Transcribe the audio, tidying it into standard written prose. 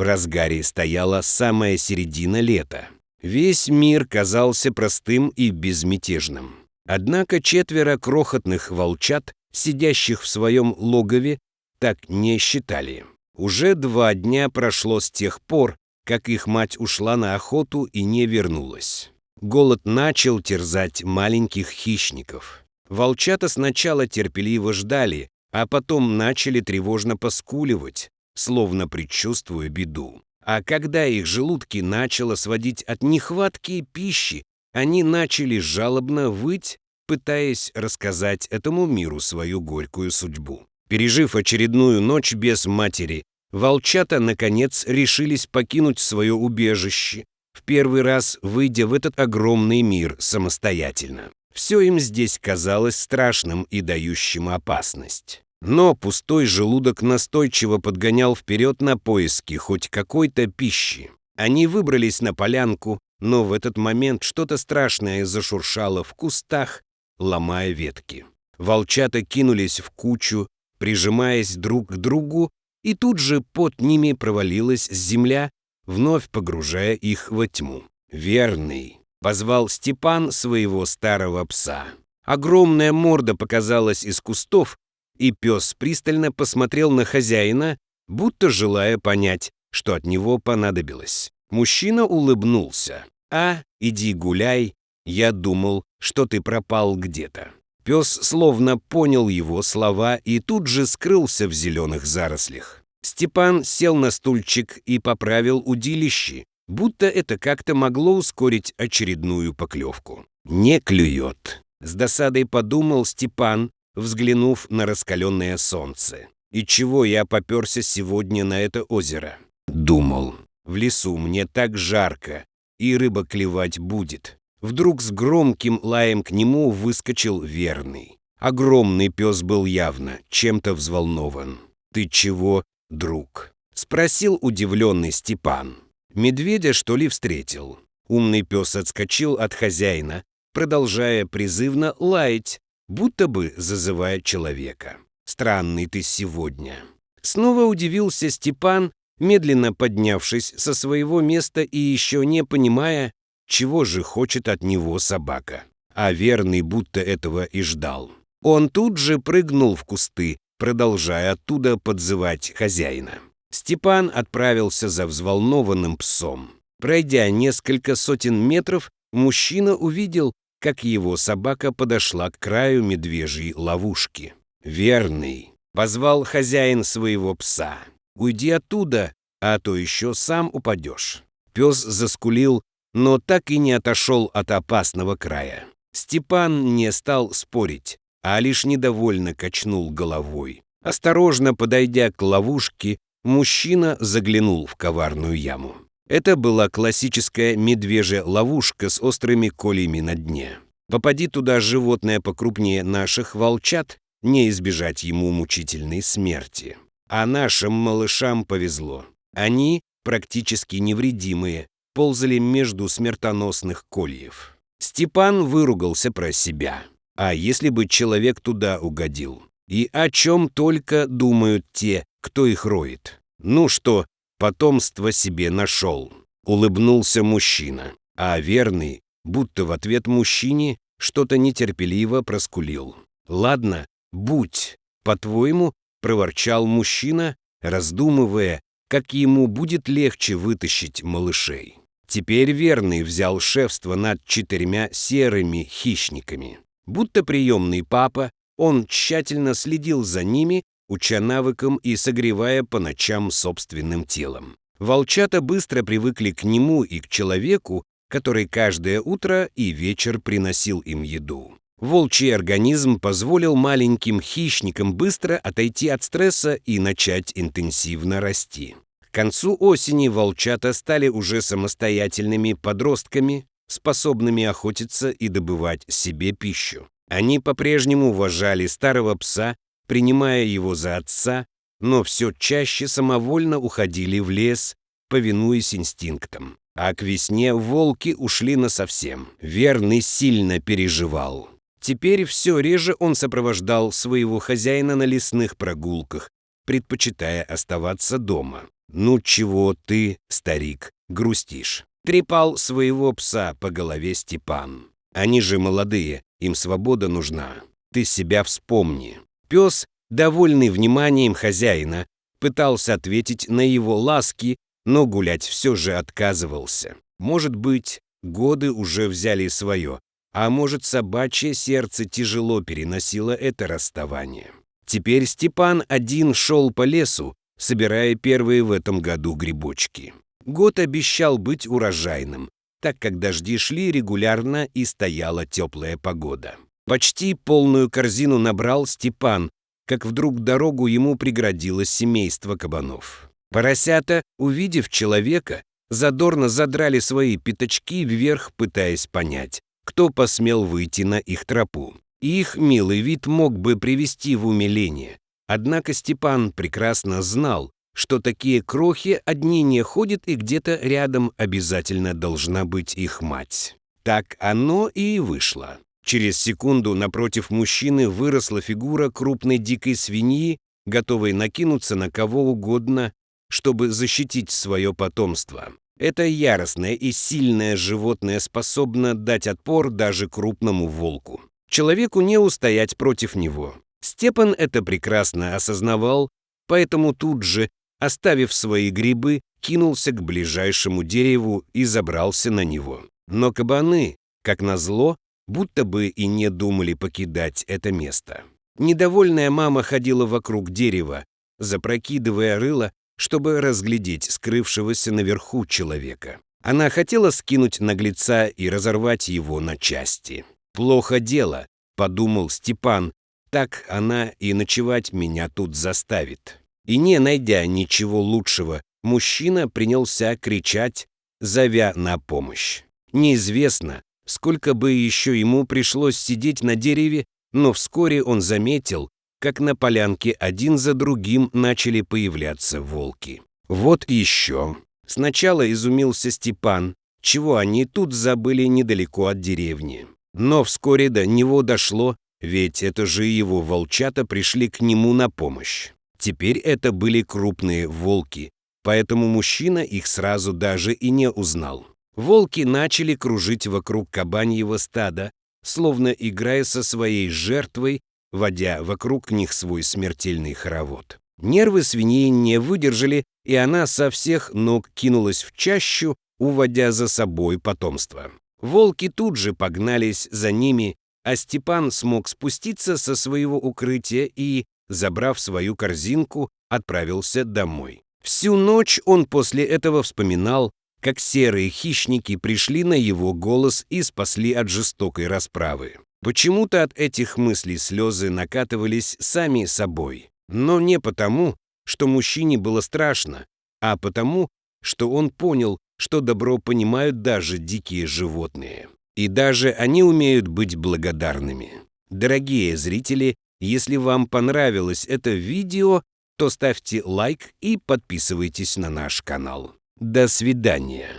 В разгаре стояла самая середина лета. Весь мир казался простым и безмятежным. Однако 4 крохотных волчат, сидящих в своем логове, так не считали. Уже 2 дня прошло с тех пор, как их мать ушла на охоту и не вернулась. Голод начал терзать маленьких хищников. Волчата сначала терпеливо ждали, а потом начали тревожно поскуливать, словно предчувствуя беду. А когда их желудки начало сводить от нехватки пищи, они начали жалобно выть, пытаясь рассказать этому миру свою горькую судьбу. Пережив очередную ночь без матери, волчата, наконец, решились покинуть свое убежище, в первый раз выйдя в этот огромный мир самостоятельно. Все им здесь казалось страшным и дающим опасность. Но пустой желудок настойчиво подгонял вперед на поиски хоть какой-то пищи. Они выбрались на полянку, но в этот момент что-то страшное зашуршало в кустах, ломая ветки. Волчата кинулись в кучу, прижимаясь друг к другу, и тут же под ними провалилась земля, вновь погружая их во тьму. «Верный!» — позвал Степан своего старого пса. Огромная морда показалась из кустов, и пес пристально посмотрел на хозяина, будто желая понять, что от него понадобилось. Мужчина улыбнулся. «А, иди гуляй, я думал, что ты пропал где-то». Пес словно понял его слова и тут же скрылся в зеленых зарослях. Степан сел на стульчик и поправил удилище, будто это как-то могло ускорить очередную поклевку. «Не клюет», — с досадой подумал Степан, взглянув на раскаленное солнце. «И чего я попёрся сегодня на это озеро?» Думал, в лесу мне так жарко, и рыба клевать будет. Вдруг с громким лаем к нему выскочил Верный. Огромный пес был явно чем-то взволнован. «Ты чего, друг?» — спросил удивленный Степан. «Медведя, что ли, встретил?» Умный пес отскочил от хозяина, продолжая призывно лаять, будто бы зазывая человека. «Странный ты сегодня». Снова удивился Степан, медленно поднявшись со своего места и еще не понимая, чего же хочет от него собака. А Верный будто этого и ждал. Он тут же прыгнул в кусты, продолжая оттуда подзывать хозяина. Степан отправился за взволнованным псом. Пройдя несколько сотен метров, мужчина увидел, как его собака подошла к краю медвежьей ловушки. «Верный!» — позвал хозяин своего пса. «Уйди оттуда, а то еще сам упадешь». Пес заскулил, но так и не отошел от опасного края. Степан не стал спорить, а лишь недовольно качнул головой. Осторожно подойдя к ловушке, мужчина заглянул в коварную яму. Это была классическая медвежья ловушка с острыми кольями на дне. Попади туда животное покрупнее наших волчат, не избежать ему мучительной смерти. А нашим малышам повезло. Они, практически невредимые, ползали между смертоносных кольев. Степан выругался про себя. А если бы человек туда угодил? И о чем только думают те, кто их роет? Ну что, потомство себе нашел. Улыбнулся мужчина. А Верный, будто в ответ мужчине, что-то нетерпеливо проскулил. «Ладно, будь, по-твоему», — проворчал мужчина, раздумывая, как ему будет легче вытащить малышей. Теперь Верный взял шефство над 4 серыми хищниками. Будто приемный папа, он тщательно следил за ними, уча навыкам и согревая по ночам собственным телом. Волчата быстро привыкли к нему и к человеку, который каждое утро и вечер приносил им еду. Волчий организм позволил маленьким хищникам быстро отойти от стресса и начать интенсивно расти. К концу осени волчата стали уже самостоятельными подростками, способными охотиться и добывать себе пищу. Они по-прежнему уважали старого пса, принимая его за отца, но все чаще самовольно уходили в лес, повинуясь инстинктам. А к весне волки ушли насовсем. Верный сильно переживал. Теперь все реже он сопровождал своего хозяина на лесных прогулках, предпочитая оставаться дома. «Ну чего ты, старик, грустишь?» — трепал своего пса по голове Степан. «Они же молодые, им свобода нужна. Ты себя вспомни». Пес, довольный вниманием хозяина, пытался ответить на его ласки, но гулять все же отказывался. Может быть, годы уже взяли свое, а может, собачье сердце тяжело переносило это расставание. Теперь Степан один шел по лесу, собирая первые в этом году грибочки. Год обещал быть урожайным, так как дожди шли регулярно и стояла теплая погода. Почти полную корзину набрал Степан, как вдруг дорогу ему преградило семейство кабанов. Поросята, увидев человека, задорно задрали свои пятачки вверх, пытаясь понять, кто посмел выйти на их тропу. Их милый вид мог бы привести в умиление. Однако Степан прекрасно знал, что такие крохи одни не ходят, и где-то рядом обязательно должна быть их мать. Так оно и вышло. Через секунду напротив мужчины выросла фигура крупной дикой свиньи, готовой накинуться на кого угодно, чтобы защитить свое потомство. Это яростное и сильное животное способно дать отпор даже крупному волку. Человеку не устоять против него. Степан это прекрасно осознавал, поэтому тут же, оставив свои грибы, кинулся к ближайшему дереву и забрался на него. Но кабаны, как назло, будто бы и не думали покидать это место. Недовольная мама ходила вокруг дерева, запрокидывая рыло, чтобы разглядеть скрывшегося наверху человека. Она хотела скинуть наглеца и разорвать его на части. «Плохо дело», — подумал Степан, — «так она и ночевать меня тут заставит». И не найдя ничего лучшего, мужчина принялся кричать, зовя на помощь. Неизвестно, сколько бы еще ему пришлось сидеть на дереве, но вскоре он заметил, как на полянке один за другим начали появляться волки. Вот еще. Сначала изумился Степан, чего они тут забыли недалеко от деревни. Но вскоре до него дошло, ведь это же его волчата пришли к нему на помощь. Теперь это были крупные волки, поэтому мужчина их сразу даже и не узнал. Волки начали кружить вокруг кабаньего стада, словно играя со своей жертвой, водя вокруг них свой смертельный хоровод. Нервы свиньи не выдержали, и она со всех ног кинулась в чащу, уводя за собой потомство. Волки тут же погнались за ними, а Степан смог спуститься со своего укрытия и, забрав свою корзинку, отправился домой. Всю ночь он после этого вспоминал, как серые хищники пришли на его голос и спасли от жестокой расправы. Почему-то от этих мыслей слезы накатывались сами собой. Но не потому, что мужчине было страшно, а потому, что он понял, что добро понимают даже дикие животные. И даже они умеют быть благодарными. Дорогие зрители, если вам понравилось это видео, то ставьте лайк и подписывайтесь на наш канал. До свидания.